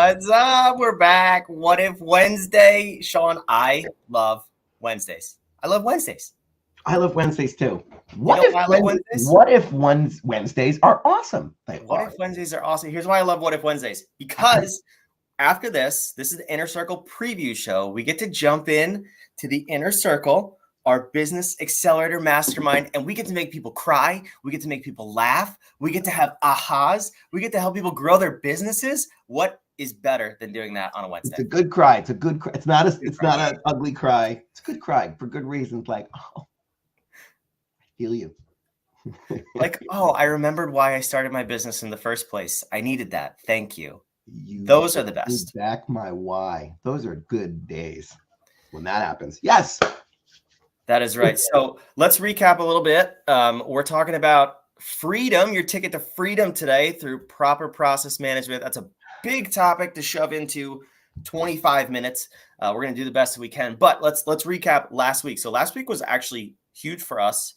What's up? We're back. What if Wednesday? Sean, I love Wednesdays. I love Wednesdays. I love Wednesdays too. What if Wednesdays are awesome? What if Wednesdays are awesome? Here's why I love What If Wednesdays. Because after this is the Inner Circle preview show. We get to jump in to the Inner Circle, our business accelerator mastermind, and we get to make people cry. We get to make people laugh. We get to have ahas. We get to help people grow their businesses. What is better than doing that on a Wednesday? It's a good cry. It's a good cry. It's not an ugly cry. It's a good cry for good reasons. Like, oh, I feel you. Like, oh, I remembered why I started my business in the first place. I needed that. Thank you. Those are the best. Back my why. Those are good days when that happens. Yes. That is right. So let's recap a little bit. We're talking about freedom, your ticket to freedom today through proper process management. That's a big topic to shove into 25 minutes. We're going to do the best that we can, but let's recap last week. So last week was actually huge for us.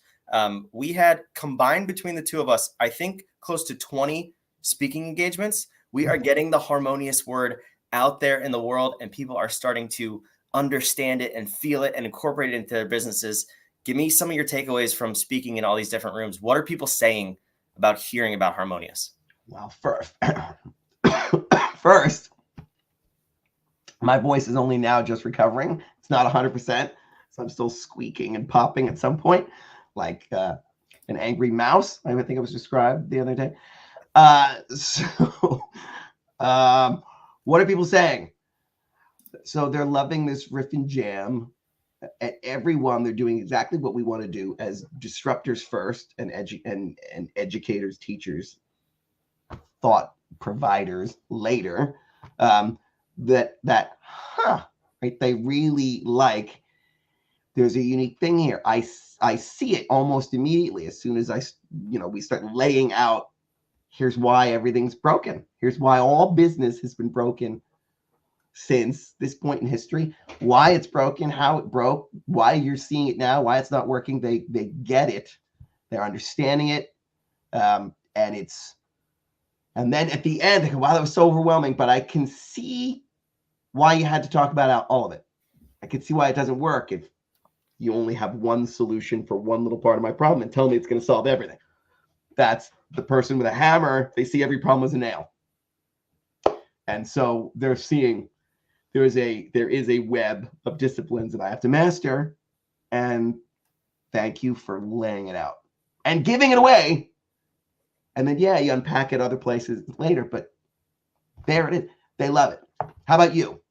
We had combined between the two of us, I think close to 20 speaking engagements. We are getting the harmonious word out there in the world, and people are starting to understand it and feel it and incorporate it into their businesses. Give me some of your takeaways from speaking in all these different rooms. What are people saying about hearing about harmonious? Well, first, my voice is only now just recovering. It's not 100%, so I'm still squeaking and popping at some point, like an angry mouse. I think it was described the other day. What are people saying? So they're loving this riff and jam. At everyone, they're doing exactly what we want to do as disruptors first, and educators, teachers, thought providers later. Right? They really like. There's a unique thing here. I see it almost immediately as soon as we start laying out. Here's why everything's broken. Here's why all business has been broken since this point in history, why it's broken, how it broke, why you're seeing it now, why it's not working. They get it. They're understanding it. And then at the end, they go, wow, that was so overwhelming, but I can see why you had to talk about all of it. I can see why it doesn't work if you only have one solution for one little part of my problem and tell me it's going to solve everything. That's the person with a hammer. They see every problem as a nail. And so they're seeing there is a web of disciplines that I have to master. And thank you for laying it out and giving it away. And then, you unpack it other places later, but there it is. They love it. How about you?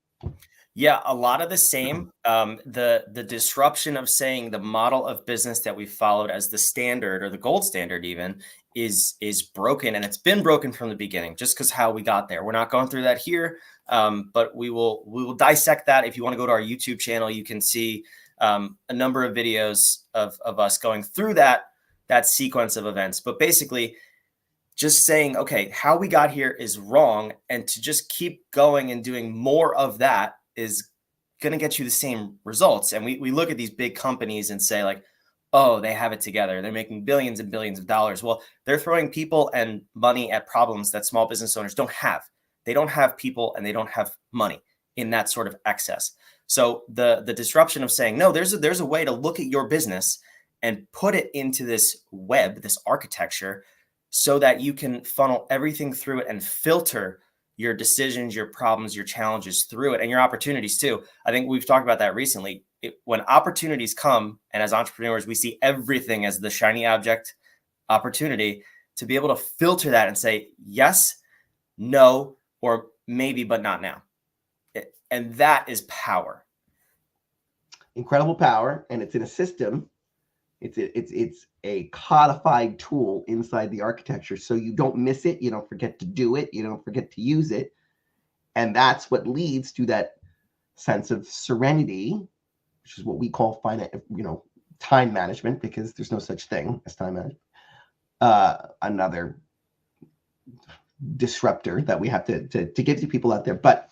Yeah, a lot of the same. The disruption of saying the model of business that we followed as the standard or the gold standard even is broken, and it's been broken from the beginning. Just because how we got there, we're not going through that here, but we will dissect that. If you want to go to our YouTube channel, you can see a number of videos of us going through that sequence of events. But basically, just saying, okay, how we got here is wrong, and to just keep going and doing more of that is going to get you the same results. And we look at these big companies and say like, oh, they have it together. They're making billions and billions of dollars. Well, they're throwing people and money at problems that small business owners don't have. They don't have people and they don't have money in that sort of excess. So the disruption of saying, no, there's a way to look at your business and put it into this web, this architecture, so that you can funnel everything through it and filter your decisions, your problems, your challenges through it, and your opportunities too. I think we've talked about that recently. When opportunities come, and as entrepreneurs, we see everything as the shiny object opportunity, to be able to filter that and say, yes, no, or maybe, but not now. And that is power. Incredible power. And it's in a system. It's a codified tool inside the architecture. So you don't miss it. You don't forget to do it. You don't forget to use it. And that's what leads to that sense of serenity, which is what we call time management, because there's no such thing as time management. Another disruptor that we have to give to people out there. But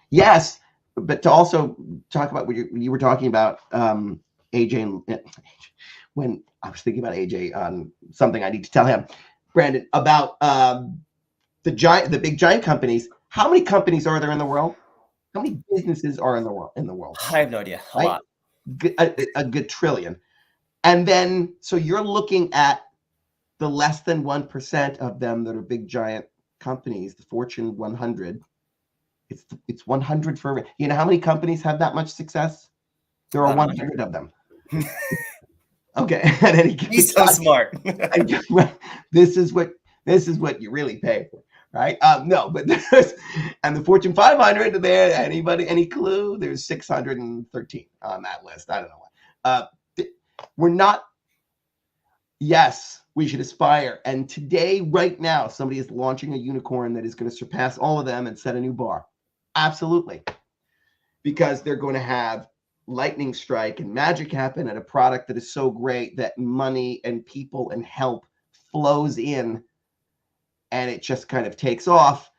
yes, but to also talk about what you were talking about, AJ, when I was thinking about AJ on something I need to tell him, Brandon, about the big giant companies. How many companies are there in the world? How many businesses are in the world? I have no idea. A Right? lot. A good trillion. And then, so you're looking at the less than 1% of them that are big giant companies, the Fortune 100. It's 100 for, you know how many companies have that much success? There are About 100. 100 of them. Okay, at any given He's so time. smart. This is what you really pay for, right? No, but there's, and the Fortune 500 there. Any clue? There's 613 on that list. I don't know why. We're not. Yes, we should aspire. And today, right now, somebody is launching a unicorn that is going to surpass all of them and set a new bar. Absolutely, because they're going to have lightning strike and magic happen and a product that is so great that money and people and help flows in, and it just kind of takes off.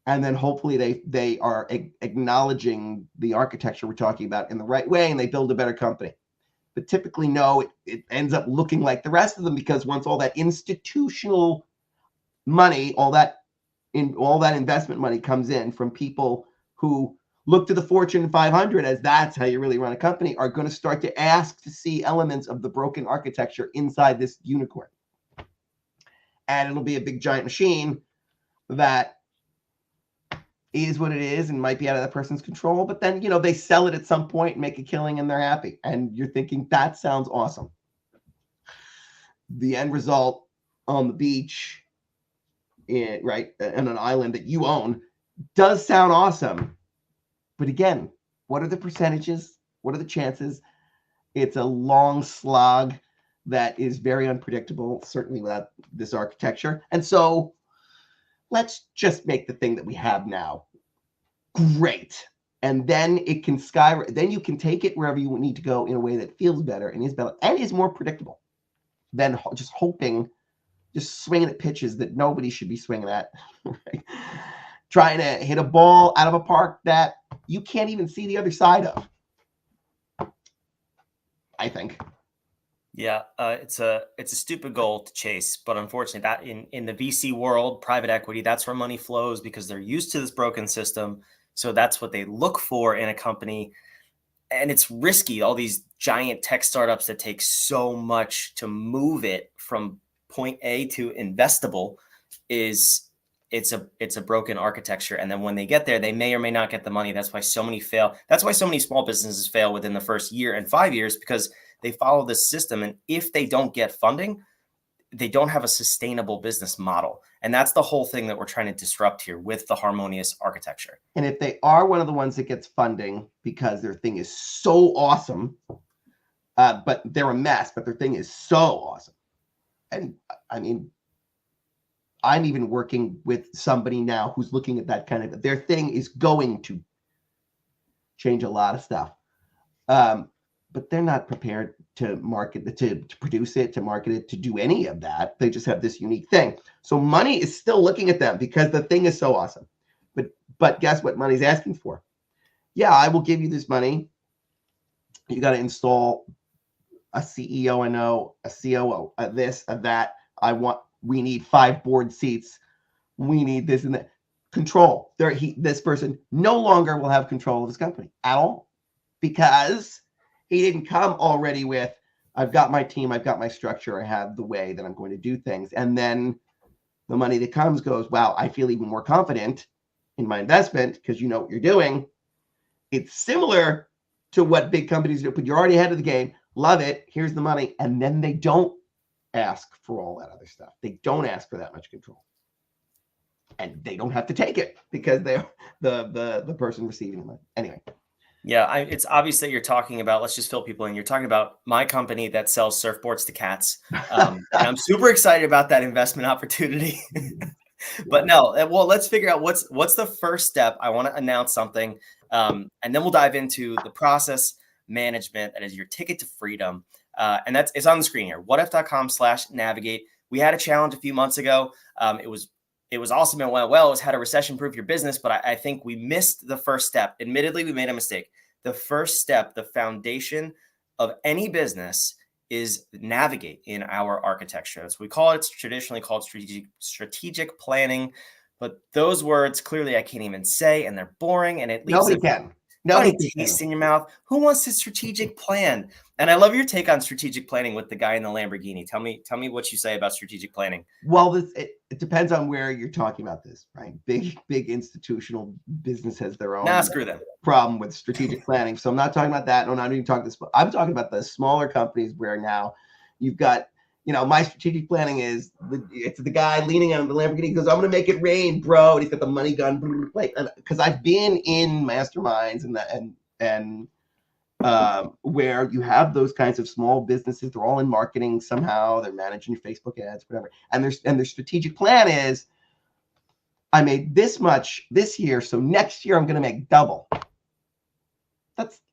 And then hopefully they are acknowledging the architecture we're talking about in the right way, and they build a better company. But typically, no, it ends up looking like the rest of them, because once all that institutional money, all that investment money comes in from people who look to the Fortune 500 as that's how you really run a company, are going to start to ask to see elements of the broken architecture inside this unicorn. And it'll be a big giant machine that is what it is and might be out of that person's control. But then, they sell it at some point and make a killing and they're happy. And you're thinking, that sounds awesome. The end result on the beach, right, on an island that you own, does sound awesome. But again, what are the percentages? What are the chances? It's a long slog that is very unpredictable, certainly without this architecture. And so let's just make the thing that we have now great. And then it can skyrocket. Then you can take it wherever you need to go in a way that feels better and is more predictable than just hoping, just swinging at pitches that nobody should be swinging at. Right? Trying to hit a ball out of a park that you can't even see the other side of, I think. Yeah, it's a stupid goal to chase, but unfortunately, that in the VC world, private equity, that's where money flows because they're used to this broken system. So that's what they look for in a company, and it's risky. All these giant tech startups that take so much to move it from point A to investable it's a broken architecture. And then when they get there, they may or may not get the money. That's why so many fail. That's why so many small businesses fail within the first year and 5 years, because they follow this system. And if they don't get funding, they don't have a sustainable business model. And that's the whole thing that we're trying to disrupt here with the harmonious architecture. And if they are one of the ones that gets funding because their thing is so awesome, but they're a mess, but their thing is so awesome. And I mean, I'm even working with somebody now who's looking at that kind of, their thing is going to change a lot of stuff. But they're not prepared to market, to produce it, to market it, to do any of that. They just have this unique thing. So money is still looking at them because the thing is so awesome. But guess what money's asking for? Yeah, I will give you this money. You got to install a CEO, I know, a COO, a this, a that. We need 5 board seats. We need this and that. Control. This person no longer will have control of his company at all, because he didn't come already with, I've got my team, I've got my structure, I have the way that I'm going to do things. And then the money that comes goes, wow, I feel even more confident in my investment because you know what you're doing. It's similar to what big companies do, but you're already ahead of the game. Love it. Here's the money. And then they don't ask for all that other stuff. They don't ask for that much control. And they don't have to take it because they're the person receiving the money. Anyway. Yeah, it's obvious that you're talking about, let's just fill people in. You're talking about my company that sells surfboards to cats. And I'm super excited about that investment opportunity. But no, well, let's figure out what's the first step. I want to announce something. And then we'll dive into the process management that is your ticket to freedom. And it's on the screen here, whadif.com/navigate. We had a challenge a few months ago. It was awesome and went well. It was how to recession-proof your business, but I think we missed the first step. Admittedly, we made a mistake. The first step, the foundation of any business, is navigate in our architecture. So we call it, it's traditionally called strategic planning. but those words clearly I can't even say, and they're boring, and it leaves Nobody a can. funny Nobody can. taste in your mouth. Who wants to strategic plan? And I love your take on strategic planning with the guy in the Lamborghini. Tell me what you say about strategic planning. Well, it depends on where you're talking about this, right? Big institutional business has their Nah, own screw them. problem with strategic planning. So I'm not talking about that. No, I'm not even talking this. I'm talking about the smaller companies where now you've got, my strategic planning is it's the guy leaning on the Lamborghini. He goes, "I'm going to make it rain, bro," and he's got the money gun. Because I've been in masterminds and where you have those kinds of small businesses. They're all in marketing somehow. They're managing Facebook ads, whatever. And their strategic plan is, I made this much this year, so next year I'm going to make double.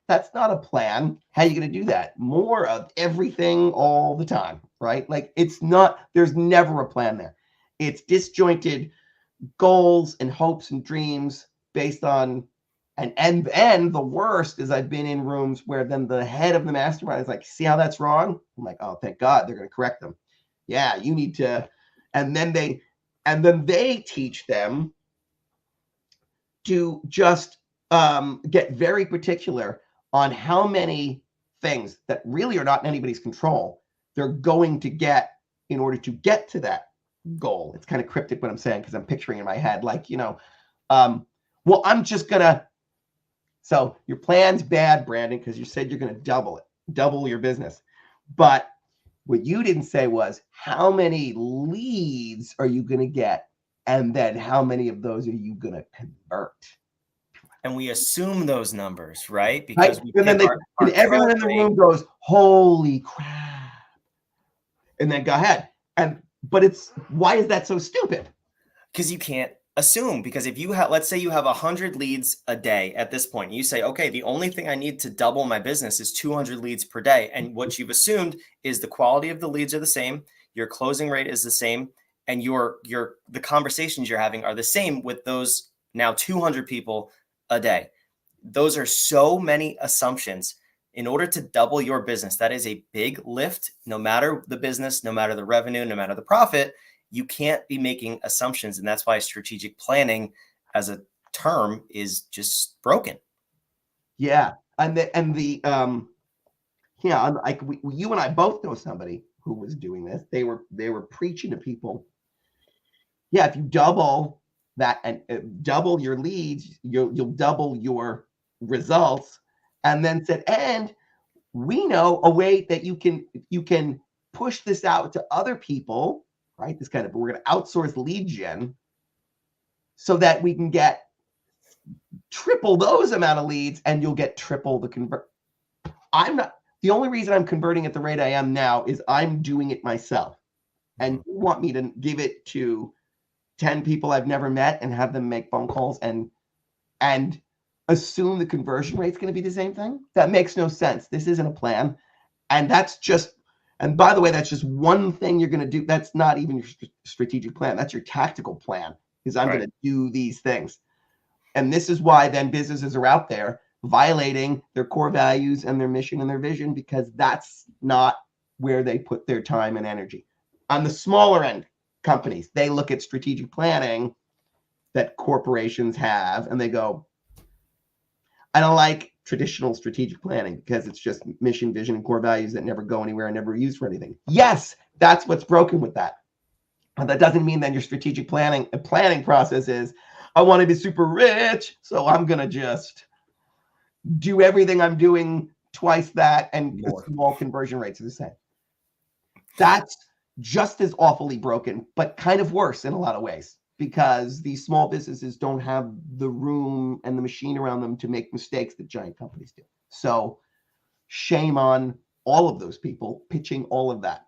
That's not a plan. How are you going to do that? More of everything all the time, right? Like it's not. There's never a plan there. It's disjointed goals and hopes and dreams based on. And the worst is I've been in rooms where then the head of the mastermind is like, "See how that's wrong?" I'm like, "Oh, thank God they're going to correct them." Yeah, you need to. And then they teach them to just get very particular on how many things that really are not in anybody's control they're going to get in order to get to that goal. It's kind of cryptic what I'm saying because I'm picturing in my head like, well, I'm just going to. So your plan's bad, Brandon, because you said you're going to double your business. But what you didn't say was how many leads are you going to get? And then how many of those are you going to convert? And we assume those numbers, right? Right? Because we And then pick our everyone in the room goes, "Holy crap." And then go ahead. But why is that so stupid? Because you can't assume. Because if you have, let's say you have 100 leads a day at this point, you say, okay, the only thing I need to double my business is 200 leads per day. And what you've assumed is the quality of the leads are the same, your closing rate is the same, and the conversations you're having are the same with those now 200 people a day. Those are so many assumptions. In order to double your business, that is a big lift, no matter the business, no matter the revenue, no matter the profit. You can't be making assumptions. And that's why strategic planning as a term is just broken. Yeah. Like you and I both know somebody who was doing this. They were preaching to people. Yeah, if you double that and double your leads, you'll double your results. And then said, and we know a way that you can push this out to other people, right? We're going to outsource lead gen so that we can get triple those amount of leads and you'll get triple the convert. The only reason I'm converting at the rate I am now is I'm doing it myself. And you want me to give it to 10 people I've never met and have them make phone calls and assume the conversion rate's going to be the same thing? That makes no sense. This isn't a plan. And by the way, that's just one thing you're going to do. That's not even your strategic plan. That's your tactical plan, is I'm going to do these things. And this is why then businesses are out there violating their core values and their mission and their vision, because that's not where they put their time and energy. On the smaller end companies, they look at strategic planning that corporations have and they go, I don't like traditional strategic planning because it's just mission, vision, and core values that never go anywhere and never used for anything. Yes, that's what's broken with that. But that doesn't mean that your strategic planning process is, I want to be super rich, so I'm going to just do everything I'm doing twice that and small conversion rates are the same. That's just as awfully broken, but kind of worse in a lot of ways, because these small businesses don't have the room and the machine around them to make mistakes that giant companies do. So shame on all of those people pitching all of that.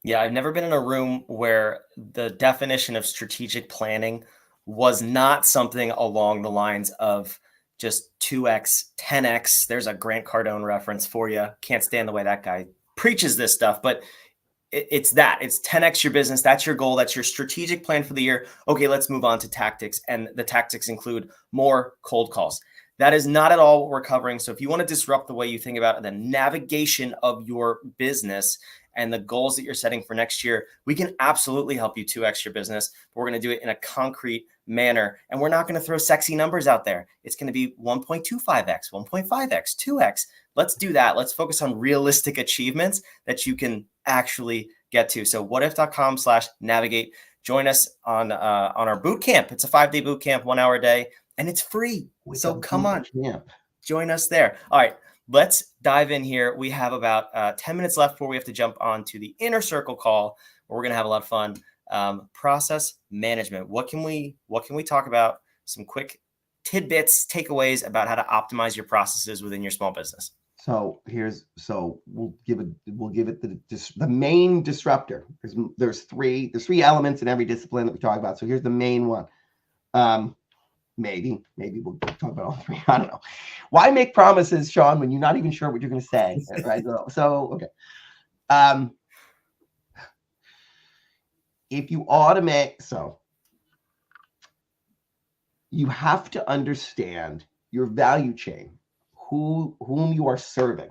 Yeah, I've never been in a room where the definition of strategic planning was not something along the lines of just 2x, 10x. There's a Grant Cardone reference for you. Can't stand the way that guy preaches this stuff, but it's 10x your business. That's your goal. That's your strategic plan for the year. Okay, let's move on to tactics. And the tactics include more cold calls. That is not at all what we're covering. So if you want to disrupt the way you think about the navigation of your business and the goals that you're setting for next year, we can absolutely help you 2x your business. But we're going to do it in a concrete manner. And we're not going to throw sexy numbers out there. It's going to be 1.25x, 1.5x, 2x. Let's do that. Let's focus on realistic achievements that you can actually get to. So whatif.com/navigate. Join us on our boot camp. It's a 5-day boot camp, 1 hour a day, and it's free. So come on, join us there. All right, let's dive in here. We have about 10 minutes left before we have to jump on to the inner circle call, where we're going to have a lot of fun. Process management. What can we talk about? Some quick tidbits, takeaways about how to optimize your processes within your small business. So we'll give it the main disruptor. There's three elements in every discipline that we talk about. So here's the main one. Maybe we'll talk about all three. I don't know. Why make promises, Sean, when you're not even sure what you're going to say? Right. So okay. If you automate, you have to understand your value chain, whom you are serving,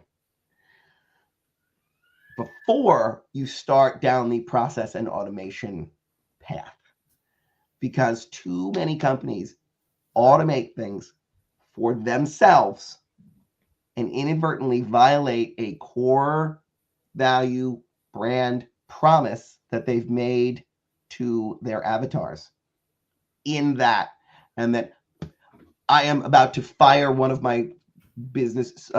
before you start down the process and automation path. Because too many companies automate things for themselves and inadvertently violate a core value brand promise that they've made to their avatars, in that, and that I am about to fire one of my business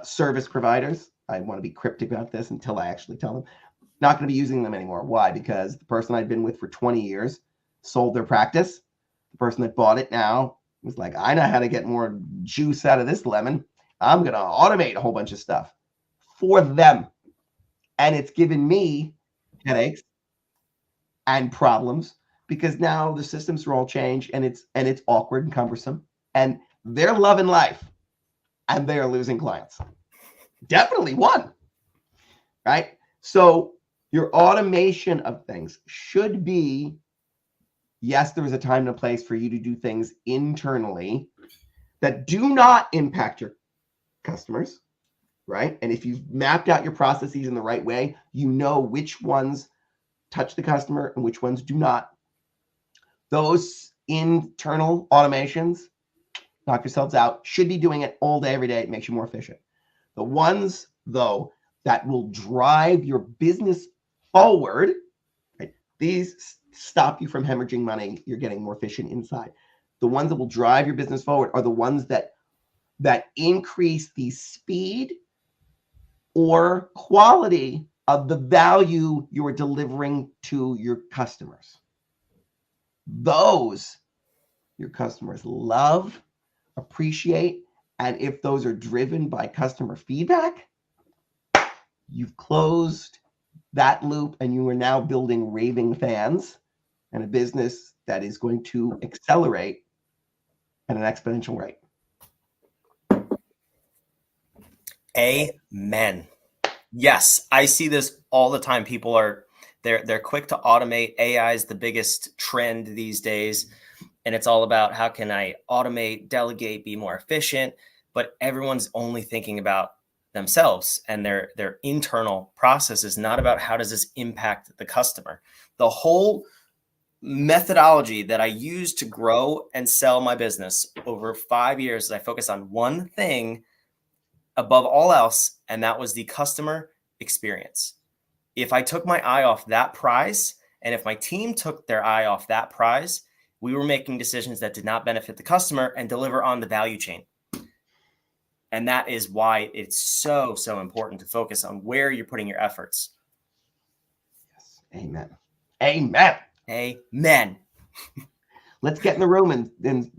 service providers. I want to be cryptic about this until I actually tell them. Not going to be using them anymore. Why? Because the person I'd been with for 20 years sold their practice. The person that bought it now was like, I know how to get more juice out of this lemon. I'm going to automate a whole bunch of stuff for them. And it's given me headaches and problems, because now the systems are all changed, and it's awkward and cumbersome, and they're loving life and they are losing clients. Definitely one, right? So your automation of things should be, yes, there is a time and a place for you to do things internally that do not impact your customers, right? And if you've mapped out your processes in the right way, you know which ones touch the customer and which ones do not. Those internal automations, knock yourselves out, should be doing it all day, every day. It makes you more efficient. The ones, though, that will drive your business forward, right? These stop you from hemorrhaging money. You're getting more efficient inside. The ones that will drive your business forward are the ones that increase the speed or quality of the value you are delivering to your customers. Those your customers love, appreciate, and if those are driven by customer feedback, you've closed that loop, and you are now building raving fans and a business that is going to accelerate at an exponential rate. Amen. Yes, I see this all the time. People they're quick to automate. AI is the biggest trend these days, and it's all about how can I automate, delegate, be more efficient. But everyone's only thinking about themselves and their internal processes, not about how does this impact the customer. The whole methodology that I use to grow and sell my business over 5 years is I focus on one thing above all else, and that was the customer experience. If I took my eye off that prize, and if my team took their eye off that prize, we were making decisions that did not benefit the customer and deliver on the value chain. And that is why it's so important to focus on where you're putting your efforts. Yes. Amen. Amen. Amen. Let's get in the room and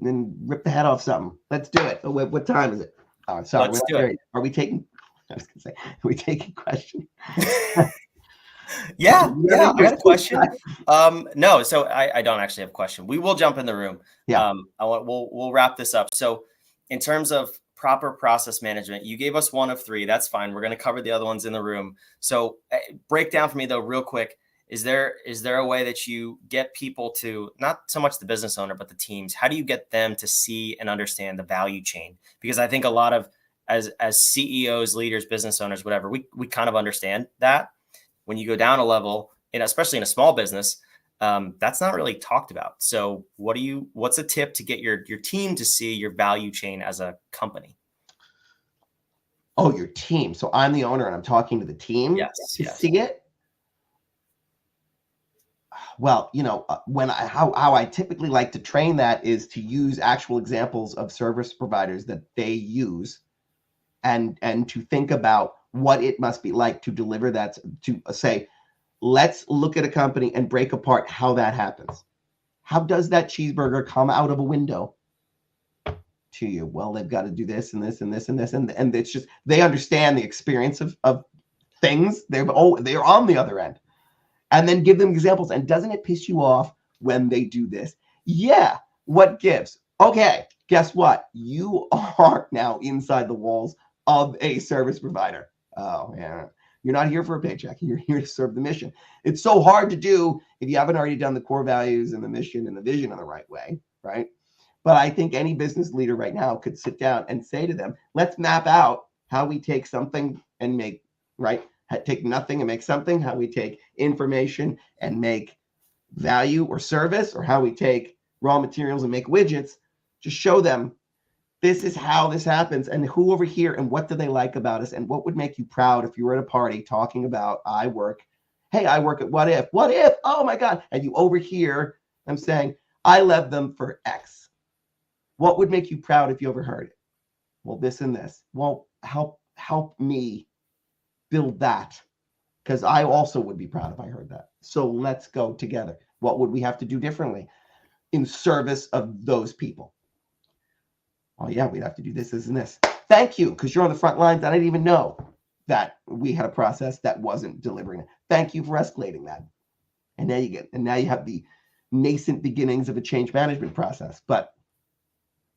rip the head off something. Let's do it. What time is it? Oh, sorry. Let's do it. Are we taking? I was going to say, are we taking questions? Yeah. I got a question. No, so I don't actually have a question. We will jump in the room. Yeah. We'll wrap this up. So, in terms of proper process management, you gave us one of three. That's fine. We're going to cover the other ones in the room. So, break down for me though, real quick. Is there a way that you get people to, not so much the business owner, but the teams? How do you get them to see and understand the value chain? Because I think a lot of as CEOs, leaders, business owners, whatever, we kind of understand that. When you go down a level, and especially in a small business, that's not really talked about. So what's a tip to get your team to see your value chain as a company? Oh, your team. So I'm the owner and I'm talking to the team Yes, to yes. see it. Well, how I typically like to train that is to use actual examples of service providers that they use, and to think about what it must be like to deliver that, to say, let's look at a company and break apart how that happens. How does that cheeseburger come out of a window to you? Well, they've got to do this and this and this and this, and it's just, they understand the experience of things. They're on the other end. And then give them examples. And doesn't it piss you off when they do this? Yeah. What gives? Okay. Guess what? You are now inside the walls of a service provider. Oh, yeah. You're not here for a paycheck. You're here to serve the mission. It's so hard to do if you haven't already done the core values and the mission and the vision in the right way, right? But I think any business leader right now could sit down and say to them, let's map out how we take something and make, right? Take nothing and make something, how we take information and make value or service, or how we take raw materials and make widgets. Just show them, this is how this happens, and who over here, and what do they like about us, and what would make you proud if you were at a party talking about, I work at Whadif, oh my God, and you overhear them saying, I love them for X. What would make you proud if you overheard it? Well, this and this. Well, help me build that, because I also would be proud if I heard that. So let's go together. What would we have to do differently in service of those people? Oh yeah, we'd have to do this, this, and this. Thank you, because you're on the front lines. I didn't even know that we had a process that wasn't delivering it. Thank you for escalating that. And now you have the nascent beginnings of a change management process, but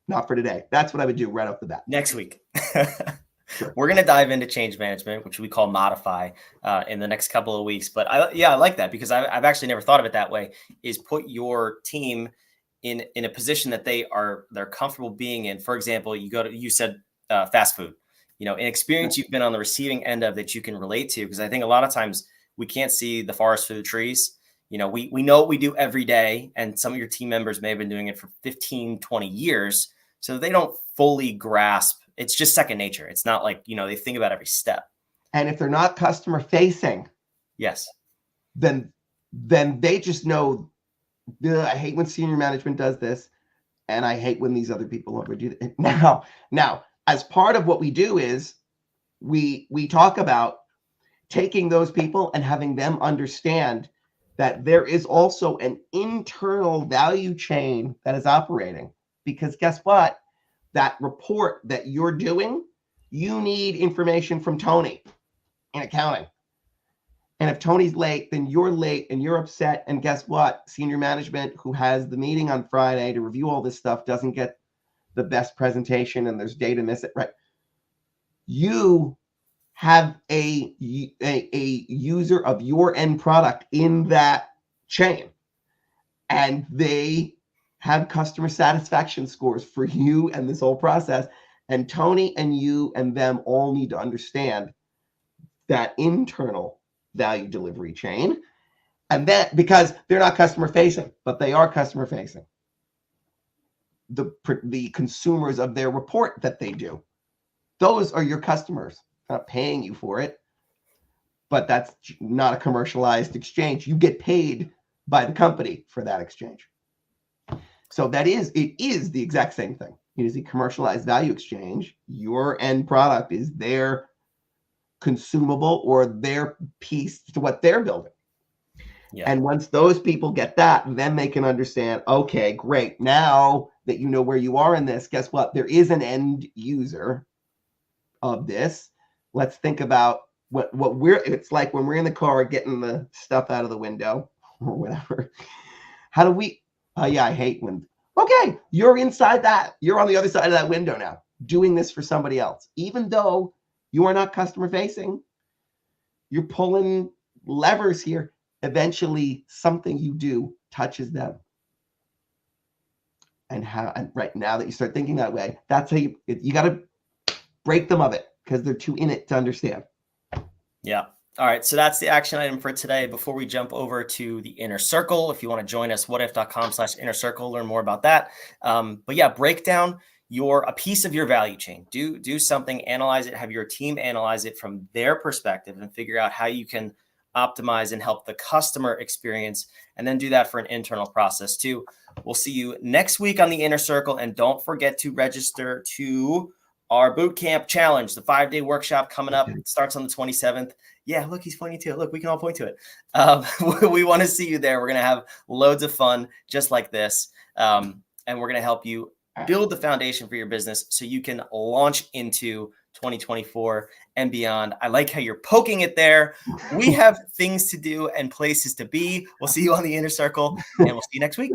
not for today. That's what I would do right off the bat. Next week. Sure. We're going to dive into change management, which we call modify, in the next couple of weeks. But I like that, because I've actually never thought of it that way, is put your team in a position that they're comfortable being in. For example, you said fast food, an experience you've been on the receiving end of that you can relate to, because I think a lot of times we can't see the forest through the trees. We know what we do every day, and some of your team members may have been doing it for 15, 20 years. So they don't fully grasp. It's just second nature. It's not like, they think about every step. And if they're not customer facing, yes, then they just know, I hate when senior management does this, and I hate when these other people overdo it. Now, as part of what we do is we talk about taking those people and having them understand that there is also an internal value chain that is operating. Because guess what? That report that you're doing, you need information from Tony in accounting. And if Tony's late, then you're late and you're upset. And guess what? Senior management, who has the meeting on Friday to review all this stuff, doesn't get the best presentation, and there's data miss it, right? You have a user of your end product in that chain, and they have customer satisfaction scores for you and this whole process. And Tony and you and them all need to understand that internal value delivery chain. And that, because they're not customer facing, but they are customer facing. The consumers of their report that they do, those are your customers. Not paying you for it, but that's not a commercialized exchange. You get paid by the company for that exchange. So it is the exact same thing. It is a commercialized value exchange. Your end product is their consumable or their piece to what they're building. Yeah. And once those people get that, then they can understand, okay, great. Now that you know where you are in this, guess what? There is an end user of this. Let's think about it's like when we're in the car getting the stuff out of the window or whatever. How do we, I hate when, okay, you're inside that. You're on the other side of that window now, doing this for somebody else. Even though you are not customer facing, you're pulling levers here. Eventually, something you do touches them. And right now that you start thinking that way, that's how you got to break them of it because they're too in it to understand. Yeah. All right. So that's the action item for today. Before we jump over to the inner circle, if you want to join us, whatif.com/inner circle, learn more about that. But yeah, break down a piece of your value chain. Do something, analyze it, have your team analyze it from their perspective and figure out how you can optimize and help the customer experience, and then do that for an internal process too. We'll see you next week on the inner circle, and don't forget to register to our bootcamp challenge, the 5-day workshop coming up. It starts on the 27th. Yeah, look, he's pointing to it. Look, we can all point to it. We want to see you there. We're going to have loads of fun just like this. And we're going to help you build the foundation for your business so you can launch into 2024 and beyond. I like how you're poking it there. We have things to do and places to be. We'll see you on the inner circle, and we'll see you next week.